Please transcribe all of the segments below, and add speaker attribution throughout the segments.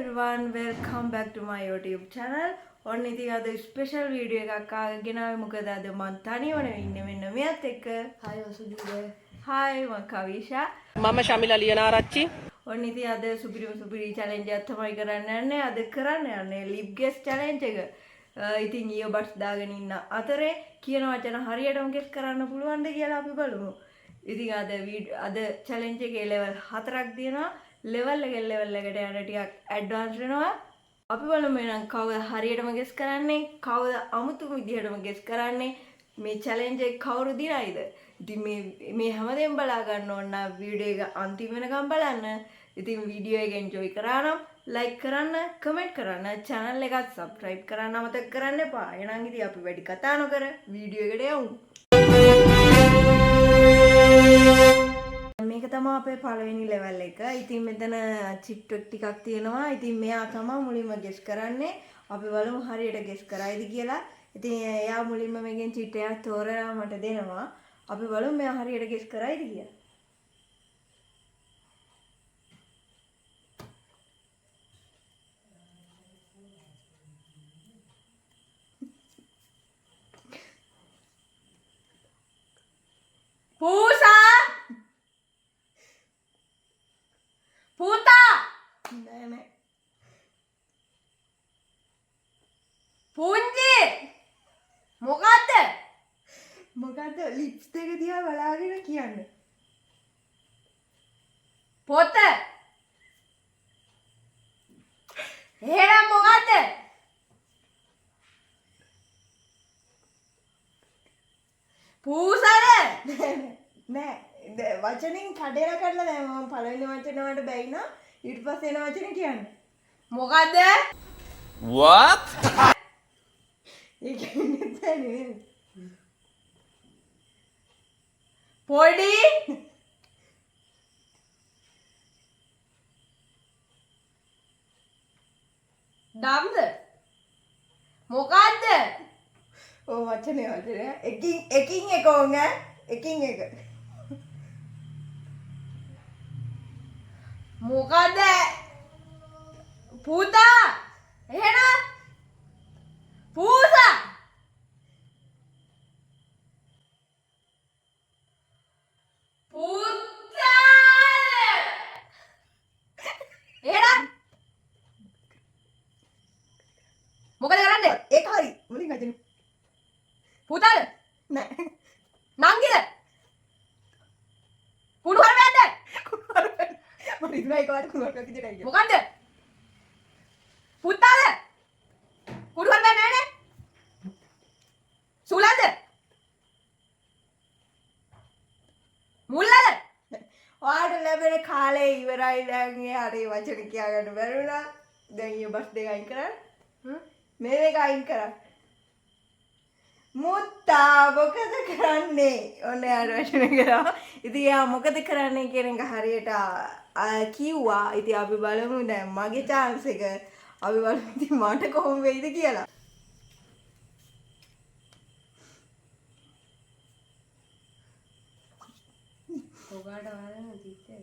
Speaker 1: everyone, welcome back to my YouTube channel. ඔන්න ඉතින් අද ස්පෙෂල් වීඩියෝ එකක් ආගෙන ආවේ මොකද අද මම තනියම ඉන්නේ මෙන්න මෙයත් එක්ක. hi වසුදුද. hi මම කවිෂා.
Speaker 2: මම ශමිලා ලියනාරච්චි.
Speaker 1: ඔන්න ඉතින් අද සුපිරි challenge එකක් තමයි කරන්න යන්නේ. අද කරන්න යන්නේ lip guess challenge එක. ඉතින් earbuds දාගෙන ඉන්න අතරේ කියන වචන හරියටම guess කරන්න පුළුවන්ද කියලා අපි බලමු. ඉතින් අද challenge එකේ level 4ක් තියෙනවා. level එකට යන ටිකක් advance වෙනවා. අපි බලමු එහෙනම් කවුද හරියටම guess කරන්නේ, කවුද අමුතු විදිහටම guess කරන්නේ, මේ challenge එක කවුරු දිනයිද. ඉතින් මේ හැමදේම බලා ගන්න ඕන නම් වීඩියෝ එක අන්තිම වෙනකම් බලන්න. ඉතින් වීඩියෝ එක enjoy කරා නම් like කරන්න, comment කරන්න, channel එකත් subscribe කරන්න අමතක කරන්න එපා. එහෙනම් ඉතින් අපි වැඩි කතා නොකර වීඩියෝ එකට යමු. මේක තමයි අපේ පළවෙනි level එක. ඉතින් මෙතන චිට්ටක් ටිකක් තියෙනවා. ඉතින් මෙයා තමයි මුලින්ම guess කරන්නේ. අපි බලමු හරියට guess කරයිද කියලා. ඉතින් එයා මුලින්ම මේකෙන් චිට්ටයක් තෝරලා මට දෙනවා. අපි බලමු මෙයා හරියට guess කරයිද කියලා. Pusa! Puta! Nene. Punji! මොකද්ද? මොකද්ද ලිප්ස් දෙක දිහා බලාගෙන කියන්නේ? පොත! එහෙනම් මොකද්ද? පූසද? නෑ වචනින් කඩේලා කරලා දැන් මම පළවෙනි වචන වලට බැයිනා ඊට පස්සේ එන වචන කියන්නේ මොකද්ද?
Speaker 2: What?
Speaker 1: ඒ කියන්නේ තනේ පොඩි දම්ද මොකද්ද? ඔව් වචනේ එකින් එක ඕන එකින් එක මොකද පුතා එහෙනම් පුතා පුතා එහෙනම් මොකද කරන්නේ? ඒක හරි මුලින් අදින්න පුතාද නෑ නංගිද කුණු හරවැද්ද මම ඉන්නයි කාට කුණු හරවැද්ද කිව්වේ නෑ මොකන්ද පුතාද කුණු හරවැද්ද නෑනේ සුලන්ද මුල්ලද ඔයාට ලැබෙන කාලේ ඉවරයි දැන් එයාට ඒ වචන කියා ගන්න බැරි වුණා දැන් ඊ බස් දෙක අයින් කරන්න මේ දෙක අයින් කරන්න මුත්තා මොකද කරන්නේ? ඔන්න යාර වචන කරා. ඉතින් යා මොකද කරන්නේ කියන එක හරියට කිව්වා. ඉතින් අපි බලමු දැන් මගේ chance එක. අපි බලමු ඉතින් මට කොහොම වෙයිද කියලා. ඔයාට වරන තිත්තේ.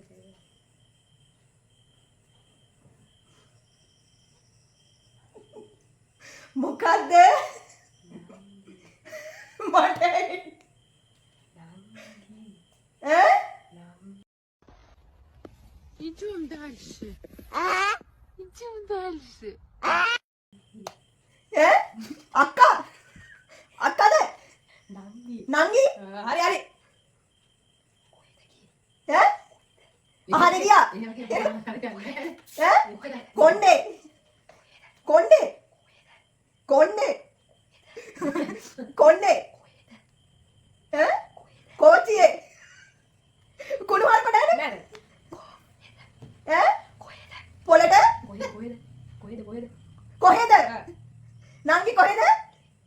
Speaker 1: මොකද්ද?
Speaker 3: Идем дальше. Идем дальше.
Speaker 1: අක්කා අක්කාද? නංගි හරි හරි. අහන්නේ ගියා. කොණ්ඩේ කොණ්ඩේ කොණ්ඩේ කොණ්ඩේ කෝච්චියේ කුණු හරප නෑනේ පොලට කොහෙද නංගි කොහෙද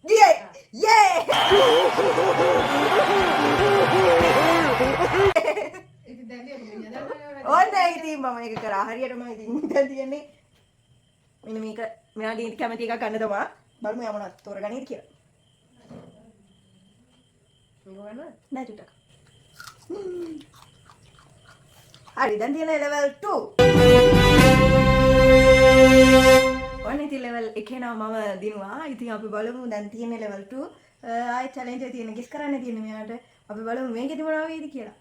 Speaker 1: ගියේ යේ ඔන්න ඉතින් මම ඒක කරා හරියටම ඉතින් දැන් තියන්නේ මෙන්න මේක මෙයාගේ කැමති එකක් ගන්න තමයි බලමු යා මොනවද තෝරගන්නේ කියලා නෑ චුට්ටක් හරි දැන් තියෙන level 2 එකේනා මම දිනුවා. ඉතින් අපි බලමු දැන් තියෙන level 2 ආයෙත් challenge එක තියෙන guess කරන්න තියෙන මෙයාට. අපි බලමු මේකෙදි මොනවා වෙයිද කියලා.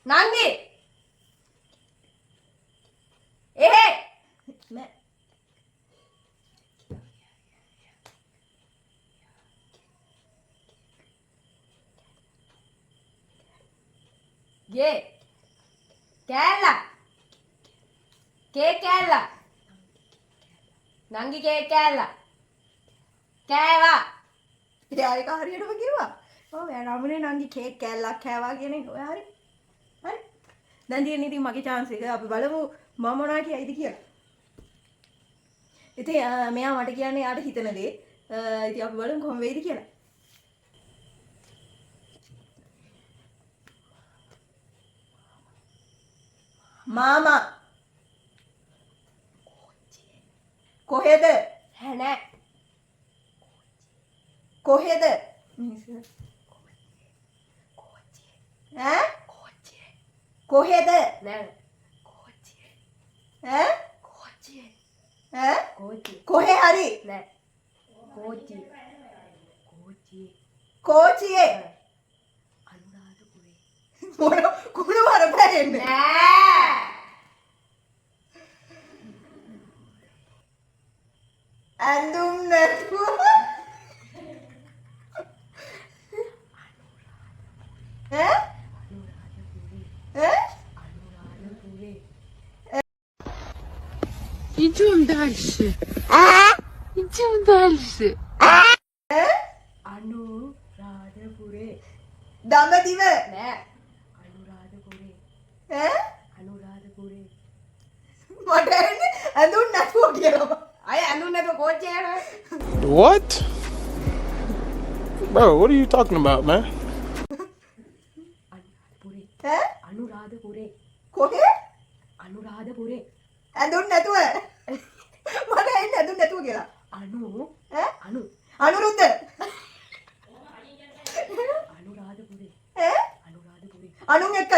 Speaker 1: නංගි එහෙ නෑ ගේ කෑල්ල කේ කෑල්ල නංගි කේ කෑල්ල කෑවා එයා ඒක හරියටම කිව්වා ඔව් එයා නමුනේ නංගි කේක් කෑල්ලක් කෑවා කියන එක ඔයා හරි හරි දැන් තියෙන ඉතින් මගේ chance එක අපි බලමු මම මොනවා කියයිද කියලා ඉතින් මෙයා මට කියන්නේ යාට හිතන දේ ඉතින් අපි බලමු කොහොම වෙයිද කියලා මාමා කොහෙද නෑ කොහෙද ඈ කොහෙද නෑ ඈ කොහේ හරි නෑ කෝච්චියේ අනුරාධපුරේ මොන කුණු වරපෑන්නේ නෑ ඇඳුම් නැතුව ඈ
Speaker 3: Идем дальше. Идем дальше.
Speaker 1: අනුරාධපුරේ දඹදිව නෑ අනුරාධපුරේ ඈ අනුරාධපුරේ මට එන්නේ ඇඳුම් නැතුව කියලා අය ඇඳුම් නැතුව කෝච්චිය යනවා
Speaker 4: What? Bro, what are you talking about, man?
Speaker 1: ඈ අනුරාධපුරේ කොහේ අනුරාධපුරේ ඇඳුම් නැතුව මට එන්නේ ඇඳුම් නැතුව කියලා අනු ඈ අනුරුද්ධ අනුරාධපුරේ ඈ අනුරාධපුරේ අනුන් එක්ක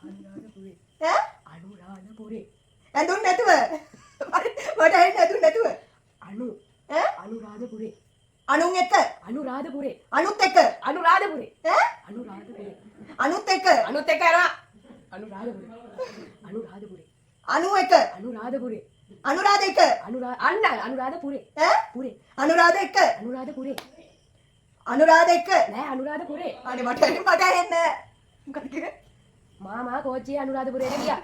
Speaker 1: අනුරාධපුරේ ඈ අනුරාධපුරේ ඇඳුම් නැතුව මට එන්නේ ඇඳුම් නැතුව අනු ඈ අනුරාධපුරේ අනුන් එක්ක අනුරාධපුරේ අනුත් එක්ක අනුරාධපුරේ ඈ අනුරාධපුරේ අනුත් එක්ක යනවා අනුරාධපුරේ අනුරාධපුරේ අනු එක අනුරාධපුරේ අනුරාධ එක අනුරාධපුරේ ඈ පුරේ අනුරාධ එක අනුරාධපුරේ අනුරාධ එක නෑ අනුරාධපුරේ අනේ මට එන්නේ මොකද කිව්වේ මාමා කෝච්චියේ අනුරාධපුරේට ගියා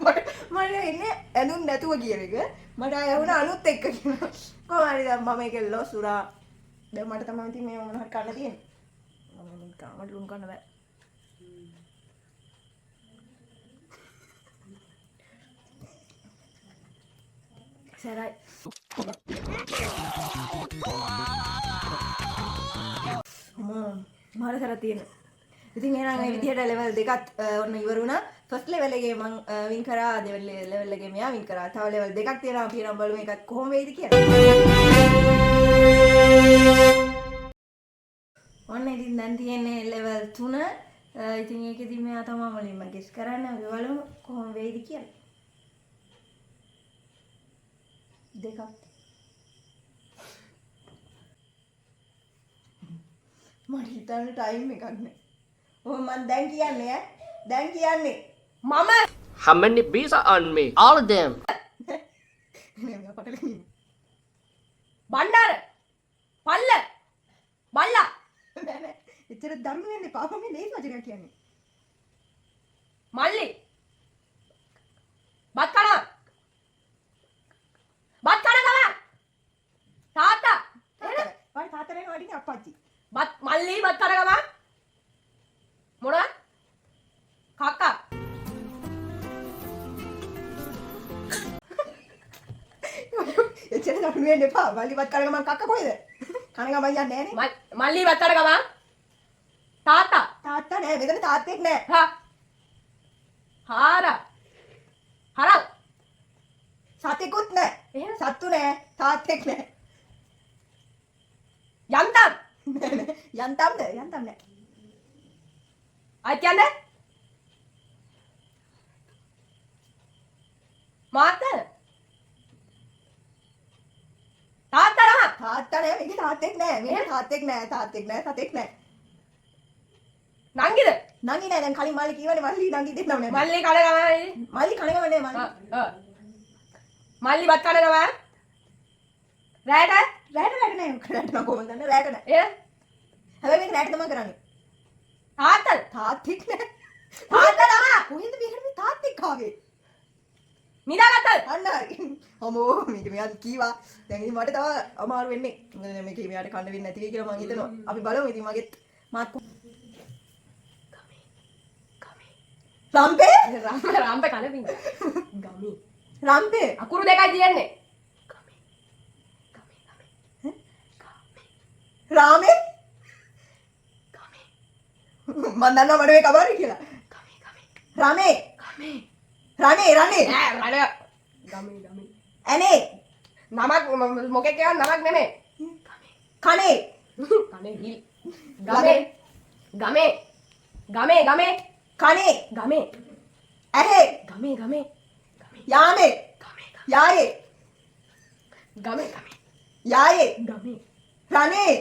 Speaker 1: මට එන්නේ ඇඳුම් නැතුව කියන එක මට ආයෙ අනුත් එක්ක කියනවා කොහොම හරි දැන් මම ඒක ලොස් උරා දැන් මට තමයි ඉතින් මේ මොන හරි කරන්න තියෙන්නේ මම කාමඩ ලුණු කන්න බෑ සරයි මාර සර තියෙනවා ඉතින් එහෙනම් මේ විදිහට ලෙවල් දෙකත් ඔන්න ඉවර වුණා ෆස්ට් ලෙවල් එකේ මම වින් කරා දෙවල් ලෙවල් එකේ මෙයා වින් කරා තව ලෙවල් දෙකක් තියෙනවා අපි නම් බලමු එකක් කොහොම වෙයිද කියලා ඔන්න ඉතින් දැන් තියෙන්නේ ලෙවල් 3 ඉතින් ඒකෙදි මෙයා තමයි මුලින්ම ගෙස් කරන්න අපි බලමු කොහොම වෙයිද කියලා දෙකක් මට හිතන්න ටයිම් එකක් නෑ ඔය මං දැන් කියන්නේ දැන් කියන්නේ මම
Speaker 2: How many bees are on me? All of them.
Speaker 1: Bandara පල්ල බල්ලා නෑ නෑ එච්චර දරුණු වෙන්නේ පාපා මේ ලේසි වචනයක් කියන්නේ මල්ලි බත් කනවා බත් කනවා තාත්තා වයි තාත්තරේ වඩින් අප්පච්චි බත් මල්ලි බත් කනවා මොනවා කක්කා එච්චර දරුණු වෙන්න එපා මල්ලි බත් කනවා මං කක්ක කොහෙද කන ගමන් යන්නේ නෑනේ මල්ලි බත් කනවා තාත්තා නෑ මෙතන තාත්තෙක් නෑ හාරා හරක් සතෙකුත් නෑ එහෙනම් සත්තු නෑ තාත්තෙක් නෑ යන්තම්ද ආ කියන්නේ මාතර තාත්තා නෑ මේකේ තාත්තෙක් නෑ මේකේ තාත්තෙක් නෑ නංගිද නංගි නෑ දැන් කලින් මල්ලි කීවනේ මල්ලි නංගි දෙන්නම නෑ මල්ලි කන ගමනේ මල්ලි කන ගමනේ මල්ලි බත් කන ගම රැට නෑ රැට නම් කොහොමද දන්නේ රැට නෑ හැබැයි මේක රැට තමයි කරන්නේ තාත්තෙක් නෑ තාත්තා කොහෙන්ද මේකට තාත්තෙක් ආවේ නිදාගත්තද අන්න හරි අමෝ මේක මෙයාට කීවා දැන් ඉතින් මට තව අමාරු වෙන්නේ මොකද මේක මෙයාට කන්න වෙන්නේ නැති වෙයි කියලා මම හිතනවා අපි බලමු ඉතින් මගෙත් මාත් රම්පේ කන පිංග ගමි රම්පේ අකුරු දෙකයි තියෙන්නේ රාමේ මම දන්නවා මඩ මේ කවරේ කියලා රාමේ රනේ ගමේ ඇනේ නමක් මොකෙක් කියව නමක් නෙමෙයි කනේ හිල් ගමේ කනේ ගමේ ඇහේ ගමේ යාමේ යායේ ගමේ රනේ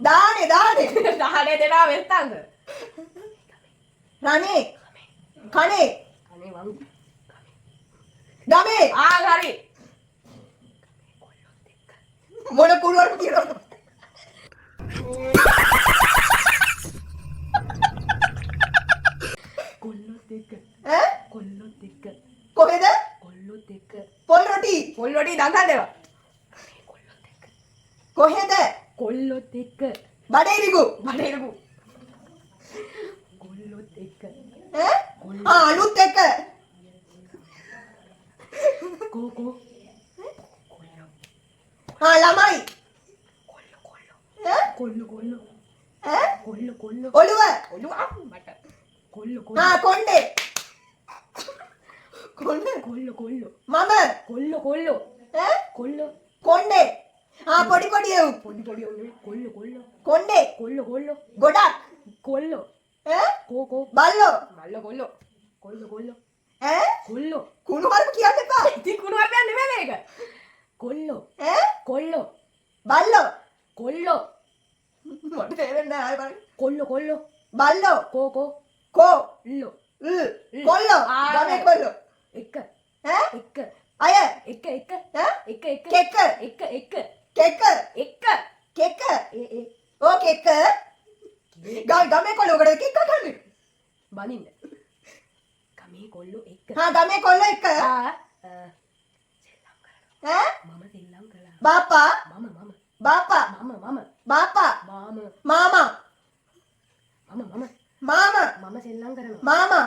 Speaker 1: දානේ දෙනා වෙත්තන්ද රනේ කනේ ගමේ හරි මොන කුරුවර කියනවද කොහෙද පොල් රොටි දන්සන් දේවා කොහෙද බඩේරිගු අලුත් එක්ක ළමයි ඔළුව කොණ්ඩේ මම කොණ්ඩේ පොඩි කොණ්ඩේ ගොඩක් බල්ලෝ කුණු වර්ග කියන්න එපා ඉතින් කුණු වර්ගයක් නෙමෙයි මේක බල්ලෝ මට තේරෙන්නේ නැහැ ආයෙ බලන්න බල්ලෝ කොල්ලෝ ගමේ කොල්ලෝ එක අය කෙක්ක ඕ කෙක්ක ගමේ කොල්ලෝ උකට කෙක්ක කන්නේ බනින්න ගමේ කොල්ලෝ එක්ක බාපා මාමා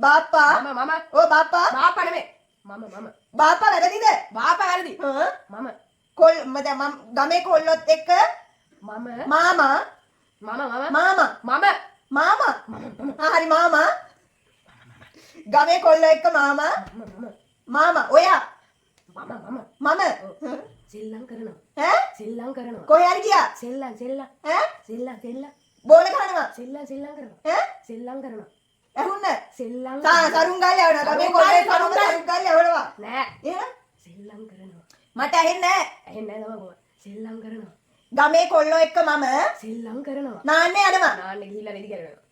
Speaker 1: බාපා ඕ බාපා නෙමෙයි බාපා වැරදිද ගමේ කොල්ලොත් එක්ක මාමා හරි මාමා ගමේ කොල්ලෝ එක්ක මාමා ඔයා මම සෙල්ලම් කරනවා කොහේ හරි ගියා බෝල ගහනවා ඇහුන්න සරුන් ගාලේ යවනවා ගමේ කොල්ලෝ එක්ක සරුන් ගාලේ යවනවා නෑ මට ඇහෙන්නේ නැහැ ගමේ කොල්ලෝ එක්ක මම නාන්නේ යනවා ගිහිල්ලා වෙලි කරනවා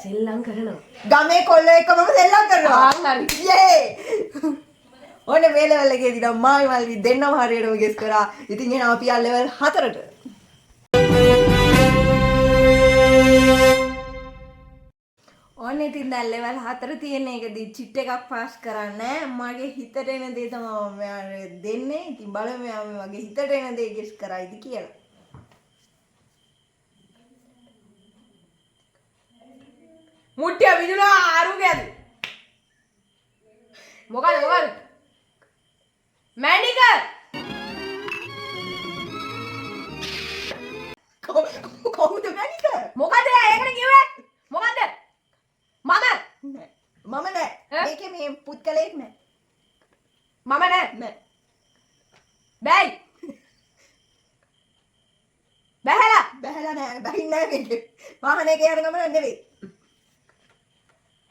Speaker 1: සෙල්ලම් කරනවා ගමේ කොල්ලෝ එක්ක මම සෙල්ලම් කරනවා හරි යේ ඕනේ මේ ලෙවල් එකේදී නම් මායි මල්වි දෙන්නම හරියටම ගෙස් කරා ඉතින් එහෙනම් අපි ආ ලෙවල් 4ට ඕනේ ඉතින් දැන් ලෙවල් 4 තියෙන එකදී චිට් එකක් පාස් කරන්නේ මගේ හිතට එන දේ තමයි මම මෙයාට දෙන්නේ ඉතින් බලමු මෙයා මගේ හිතට එන දේ ගෙස් කරයිද කියලා මුට්ටිය විදුනා ආරුගයද මොකද මැනික කොහොමද මැනික මොකද ඒකට කිව්වේ මොකද මම නෑ මේකේ මේ පුත්කලෙක් නෑ.
Speaker 5: මම නෑ.
Speaker 1: නෑ.
Speaker 5: බෑයි. බැහැලා.
Speaker 1: බැහැලා නෑ. බහින්නේ නෑ මේකේ. වාහනේ යන ගමන නෙවෙයි.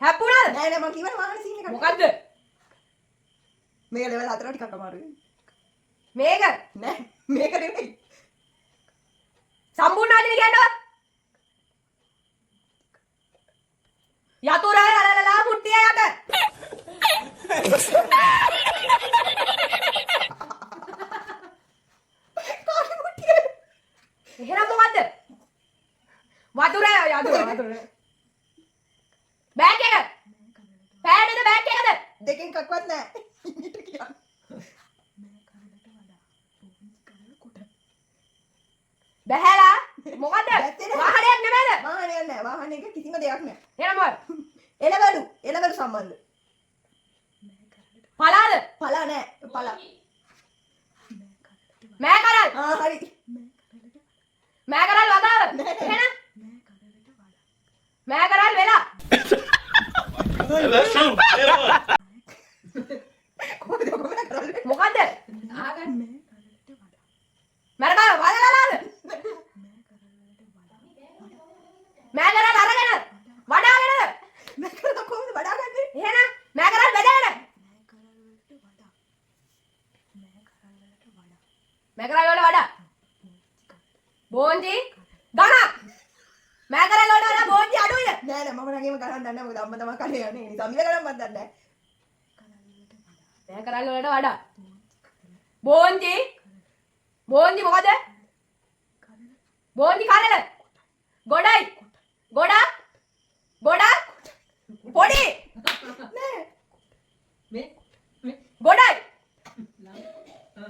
Speaker 5: හැප්පුණාද?
Speaker 1: නෑ නෑ මං කියවනේ වාහනේ සීන් එකක්.
Speaker 5: මොකද්ද?
Speaker 1: මේක ලෙවල් 4 ටිකක් අමාරුයි.
Speaker 5: මේක
Speaker 1: නෑ මේක නෙවෙයි.
Speaker 5: සම්පූර්ණාදින කියනවා. යතුරු ලලලලා මුට්ටිය යට.
Speaker 1: කාගේ මුට්ටිය?
Speaker 5: එහෙනම් මොකද්ද? වතුර යතුරු. බෑග් එක. පෑනේද බෑග් එකද?
Speaker 1: දෙකෙන් එකක්වත් නෑ. ඊට කියන්න.
Speaker 5: බැහැලා මොකද්ද?
Speaker 1: ඇත්තේ නෑ.
Speaker 5: වාහනයක් නෙමෙයිද?
Speaker 1: වාහනයක් නෑ. වාහනයක කිසිම දෙයක් නෑ.
Speaker 5: එහෙනම් මොකද?
Speaker 1: එළවලු සම්බන්ධ.
Speaker 5: පලාද?
Speaker 1: පලා නෑ. පලා.
Speaker 5: මෑකරල්.
Speaker 1: හරි.
Speaker 5: මෑකරල් වදාව.
Speaker 1: නෑ.
Speaker 5: එහෙනම් මෑකරල් වෙලා.
Speaker 1: කොහොමද කොහොමද කරන්නේ?
Speaker 5: මොකද්ද? මෑකරල් වලලාද? මෑකරල් අරගෙන වඩාගෙනද?
Speaker 1: මේක කොහොමද වඩාගන්නේ?
Speaker 5: එහෙනම් මෑකරල් බෙදගෙන. මෑකරල් වල වඩා. බෝන්ජි ගණන්. මෑකරල් වල වඩා බෝන්ජි අඩුයිද?
Speaker 1: නෑ නෑ මම නම් එහෙම ගණන් දන්නේ නෑ. මොකද අම්මා තමයි කන්නේ යන්නේ. ඒ නිසා මිල ගණන් මන් දන්නේ නෑ.
Speaker 5: මෑකරල් වලට වඩා. බෝන්ජි මොකද? බෝන්ජි කලල. ගොඩයි. ගොඩක්. පොඩි.
Speaker 1: නෑ.
Speaker 5: ගොඩයි.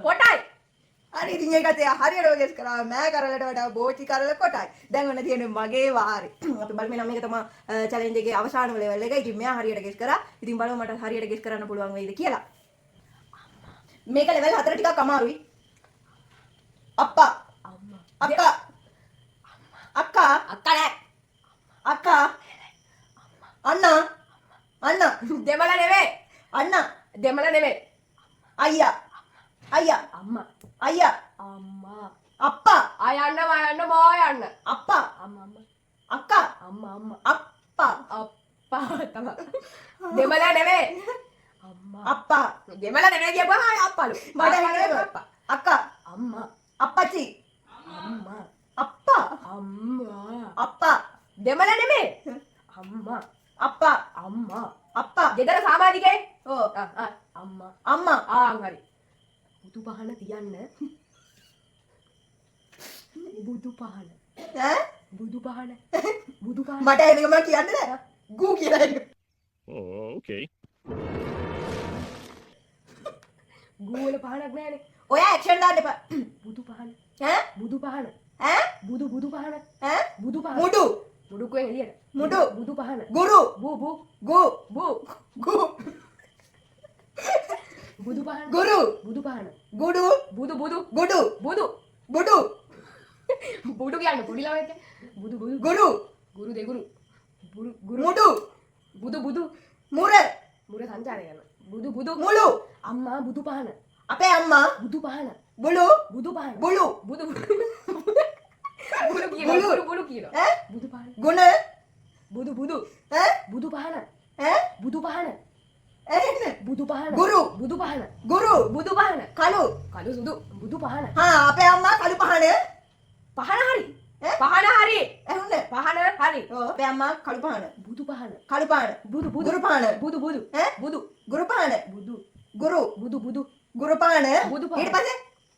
Speaker 5: කොටයි.
Speaker 1: හරි ඉතින් ඒකත් එයා හරියට ගස් කරා මෑ කරලට වඩා බෝචි කරල කොටයි. දැන් ඔන්න තියෙන්නේ මගේ වාරේ. අපි බලමු නම් මේක තමයි චැලෙන්ජ් එකේ අවසානම ලෙවල් එක. ඉතින් මෙයා හරියට ගස් කරා. ඉතින් බලමු මට හරියට ගස් කරන්න පුළුවන් වෙයිද කියලා. මේක ලෙවල් 4 ටිකක් අමාරුයි. අප්පා. අක්කා. අක්කා.
Speaker 5: අක්කා
Speaker 1: අක්කා. අන්නා.
Speaker 5: දෙමළ නෙමෙයි.
Speaker 1: අන්නා.
Speaker 5: දෙමළ නෙමෙයි.
Speaker 1: අයියා.
Speaker 5: අම්මා.
Speaker 1: අම්මා. අප්පා.
Speaker 5: ආයන්න මෝ යන්න.
Speaker 1: අප්පා.
Speaker 5: අම්මා.
Speaker 1: අක්කා.
Speaker 5: අම්මා.
Speaker 1: අප්පා.
Speaker 5: අප්පා තමයි. දෙමළ නෙමෙයි. අම්මා.
Speaker 1: අප්පා.
Speaker 5: දෙමළ නෙමෙයි කියපුවා ආය අප්පලු.
Speaker 1: මට හිතෙන්නේ
Speaker 5: අප්පා.
Speaker 1: අක්කා.
Speaker 5: අම්මා.
Speaker 1: අප්පච්චි.
Speaker 5: අම්මා.
Speaker 1: අප්පා.
Speaker 5: අම්මා.
Speaker 1: අප්පා.
Speaker 5: දෙමළ නෙමෙයි. අම්මා.
Speaker 1: අප්පා.
Speaker 5: අම්මා.
Speaker 1: අප්පා.
Speaker 5: ගෙදර සමාධිකේ.
Speaker 1: ඕ.
Speaker 5: අම්මා.
Speaker 1: අම්මා.
Speaker 5: හරි. බුදු පහන තියන්න. බුදු පහන.
Speaker 1: ඈ
Speaker 5: බුදු පහන. බුදු පහන.
Speaker 1: මට ඒක මම කියන්නේ නෑ. ගූ කියලා එන්න.
Speaker 4: Oh, okay.
Speaker 5: ගූවල පහනක් නෑනේ.
Speaker 1: ඔයා ඇක්ෂන් දාන්න එපා.
Speaker 5: බුදු පහන.
Speaker 1: ඈ
Speaker 5: බුදු පහන.
Speaker 1: ඈ
Speaker 5: බුදු පහන.
Speaker 1: ඈ
Speaker 5: බුදු පහන.
Speaker 1: මුඩු.
Speaker 5: මුඩු කොහෙන් එළියට?
Speaker 1: මුඩු.
Speaker 5: බුදු පහන.
Speaker 1: ගුරු.
Speaker 5: බූ
Speaker 1: ගූ. ගූ.
Speaker 5: බුදු පහන.
Speaker 1: ගුරු.
Speaker 5: බුදු පහන.
Speaker 1: ගුඩු.
Speaker 5: බුදු
Speaker 1: ගුඩු.
Speaker 5: බුදු
Speaker 1: බුඩු.
Speaker 5: බුදු කියන්නේ පොඩි ළමයෙක්. බුදු
Speaker 1: ගුරු.
Speaker 5: ගුරු දෙගුරු. ගුරු
Speaker 1: මුඩු.
Speaker 5: බුදු
Speaker 1: මුර.
Speaker 5: මුර සංචාරය කරන. බුදු
Speaker 1: මුළු.
Speaker 5: අම්මා බුදු පහන.
Speaker 1: අපේ අම්මා
Speaker 5: බුදු පහන.
Speaker 1: බුළු.
Speaker 5: බුදු පහන.
Speaker 1: බුළු.
Speaker 5: බුදු
Speaker 1: බුළු.
Speaker 5: බුළු කියනවා.
Speaker 1: ඈ
Speaker 5: බුදු පහන.
Speaker 1: ගුණ.
Speaker 5: බුදු
Speaker 1: ඈ
Speaker 5: බුදු පහන.
Speaker 1: ඈ
Speaker 5: බුදු පහන.
Speaker 1: එන්න.
Speaker 5: බුදු පහන.
Speaker 1: ගුරු.
Speaker 5: බුදු පහන.
Speaker 1: ගුරු.
Speaker 5: බුදු පහන.
Speaker 1: කළු.
Speaker 5: කළු සුදු බුදු පහන.
Speaker 1: හා අපේ අම්මා කළු පහන.
Speaker 5: පහන හරි.
Speaker 1: ඈ?
Speaker 5: පහන හරි.
Speaker 1: ඇහුන්නේ.
Speaker 5: පහන හරි.
Speaker 1: ඔව් අපේ අම්මා කළු පහන.
Speaker 5: බුදු පහන.
Speaker 1: කළු පහන.
Speaker 5: බුදු
Speaker 1: ගුරු පහන.
Speaker 5: බුදු
Speaker 1: ඈ
Speaker 5: බුදු
Speaker 1: ගුරු පහන.
Speaker 5: බුදු
Speaker 1: ගුරු.
Speaker 5: බුදු
Speaker 1: ගුරු පහන.
Speaker 5: බුදු පහන.
Speaker 1: ඊට පස්සේ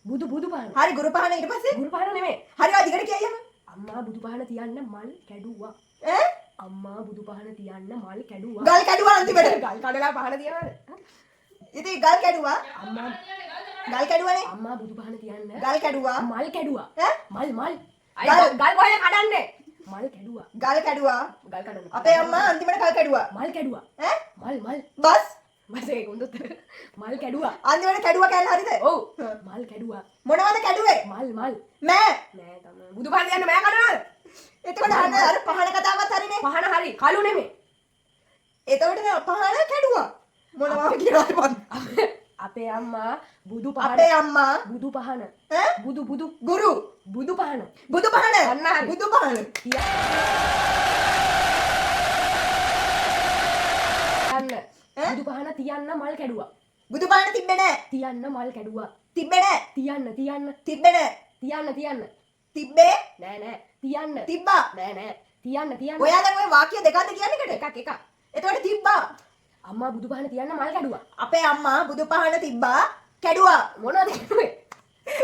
Speaker 5: බුදු පහන.
Speaker 1: හරි ගුරු පහන ඊට පස්සේ
Speaker 5: ගුරු පහන නෙමෙයි.
Speaker 1: හරි ඔය දිගට කියයියම.
Speaker 5: අම්මා බුදු පහන තියන්න මල් කැඩුවා.
Speaker 1: ඈ
Speaker 5: අම්මා බුදු පහන තියන්න මල් කැඩුවා.
Speaker 1: ගල් කැඩුවා අන්තිමට.
Speaker 5: ගල් කඩලා පහන තියනවද?
Speaker 1: ඉතින් ගල් කැඩුවා.
Speaker 5: අම්මා
Speaker 1: ගල් කැඩුවානේ.
Speaker 5: අම්මා බුදු පහන තියන්න
Speaker 1: ගල් කැඩුවා.
Speaker 5: මල් කැඩුවා.
Speaker 1: ඈ
Speaker 5: මල් අය
Speaker 1: ගල්-
Speaker 5: ගල් කොහෙද කඩන්නේ? මල් කැඩුවා.
Speaker 1: ගල් කැඩුවා.
Speaker 5: ගල් කඩන්න.
Speaker 1: අපේ අම්මා අන්තිමට ගල් කැඩුවා.
Speaker 5: මල් කැඩුවා.
Speaker 1: ඈ
Speaker 5: මල්
Speaker 1: බස්
Speaker 5: මසේ උන්දොත් මල් කැඩුවා.
Speaker 1: අන්තිමට කැඩුවා කැල්ල හරිද?
Speaker 5: ඔව් මල් කැඩුවා.
Speaker 1: මොනවද කැඩුවේ?
Speaker 5: මල්
Speaker 1: මෑ.
Speaker 5: නෑ තමයි. බුදු පහන තියන්න මෑ කඩනවද?
Speaker 1: එතකොට අර පහන කතාවත් හරිනේ.
Speaker 5: පහන හරි. කළු නෙමෙයි.
Speaker 1: එතකොට පහන කැඩුවා. මොනවා කියලාද මන්
Speaker 5: අපේ අම්මා බුදු පහන
Speaker 1: අපේ අම්මා
Speaker 5: බුදු පහන
Speaker 1: ඈ
Speaker 5: බුදු
Speaker 1: ගුරු
Speaker 5: බුදු පහන
Speaker 1: බුදු පහන
Speaker 5: අන්න හරි.
Speaker 1: බුදු පහන
Speaker 5: තියන්න බුදු පහන තියන්න මල් කැඩුවා
Speaker 1: බුදු පහන තිබ්බේ නෑ
Speaker 5: තියන්න මල් කැඩුවා
Speaker 1: තිබ්බේ නෑ
Speaker 5: තියන්න
Speaker 1: තිබ්බේ නෑ
Speaker 5: තියන්න
Speaker 1: තිබ්බේ
Speaker 5: නෑ තියන්න
Speaker 1: තිබ්බා
Speaker 5: නෑ තියන්න
Speaker 1: ඔයා දැන් ඔය වාක්‍ය දෙකක්ද කියන්නේ එකට
Speaker 5: එකක්
Speaker 1: එතකොට තිබ්බා
Speaker 5: අම්මා බුදු පහන තියන්න මල් කැඩුවා
Speaker 1: අපේ අම්මා බුදු පහන තිබ්බා කැඩුවා
Speaker 5: මොනවද කැඩුවේ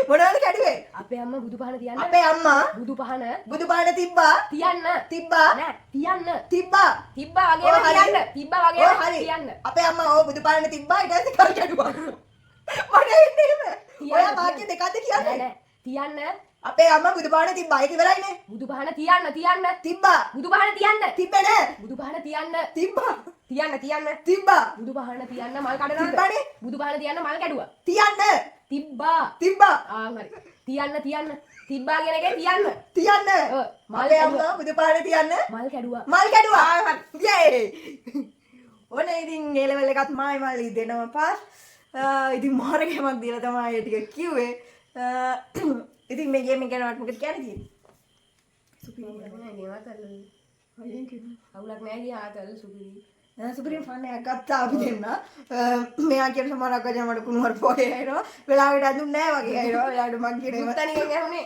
Speaker 1: මොනවද කැඩුවේ
Speaker 5: අපේ අම්මා බුදු පහන තියන්න
Speaker 1: අපේ අම්මා
Speaker 5: බුදු පහන
Speaker 1: බුදු පහන තිබ්බා
Speaker 5: තියන්න
Speaker 1: තිබ්බා
Speaker 5: නෑ තියන්න
Speaker 1: තිබ්බා
Speaker 5: තිබ්බා
Speaker 1: ඔව්,
Speaker 5: වගේම
Speaker 1: හරි.
Speaker 5: තියන්න තිබ්බා වගේම
Speaker 1: ඔව්, හරි.
Speaker 5: තියන්න
Speaker 1: අපේ අම්මා ඕ බුදු පහන තිබ්බා ඊට පස්සේ කල් කැඩුවා මට එන්නේ එහෙම ඔයා වාක්‍ය දෙකක්ද කියන්නේ
Speaker 5: නෑ තියන්න
Speaker 1: අපේ අම්මා බුදු පහන තිබ්බා ඒක ඉවරයිනේ
Speaker 5: බුදු පහන තියන්න
Speaker 1: තිබ්බා
Speaker 5: බුදු පහන තියන්න
Speaker 1: තිබ්බේ නෑ
Speaker 5: බුදු පහන තියන්න
Speaker 1: තිබ්බා
Speaker 5: තියන්න
Speaker 1: තිබ්බා
Speaker 5: බුදු පහන තියන්න මල් කඩනවද
Speaker 1: තිබ්බනේ.
Speaker 5: බුදු පහන තියන්න මල් කැඩුවා
Speaker 1: තියන්න
Speaker 5: තිබ්බා
Speaker 1: තිබ්බා
Speaker 5: හරි තියන්න තිබ්බා කියන එකේ තියන්න
Speaker 1: තියන්න
Speaker 5: ඔව්, මල්
Speaker 1: අපේ
Speaker 5: කැඩුවා.
Speaker 1: අම්මා බුදු පහන තියන්න
Speaker 5: මල් කැඩුවා
Speaker 1: මල් කැඩුවා යේ ඔන්න ඉතින් ඒ ලෙවල් එකත් මායි මල්ලි දෙනවා පාස් ඉතින් මාරකමක් දීලා තමයි ඒ ටික කිව්වේ ඉතින් මේ ගේම් එක ගැන මට මොකද කියන්න තියෙන්නේ
Speaker 5: අවුලක් නෑ ගියා ආතල් සුපිරි
Speaker 1: සුපිරිම ෆන් එකක් ගත්තා අපි දෙන්න මෙයා කියන සමහරක් අජ මට කුණුවරප වගේ ඇහෙනවා වෙලාවට ඇඳුන්නේ නැහැ වගේ ඇහෙනවා වෙලාවට මං කියන ඒවා
Speaker 5: තනියෙන් ඇහුනේ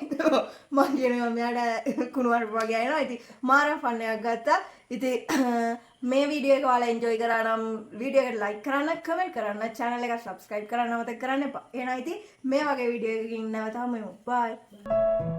Speaker 1: මං කියන ඒවා මෙයාට කුණුවරප වගේ ඇහෙනවා ඉතින් මාර ෆන් එකක් ගත්තා ඉතින් මේ වීඩියෝ එක ඔයාලා එන්ජොයි කරා නම් වීඩියෝ එකට ලයික් කරන්න කමෙන්ට් කරන්න channel එක subscribe කරන්න අමතක කරන්න එපා එහෙනම් ඉතින් මේ වගේ වීඩියෝ එකකින් නැවත හමු වෙමු bye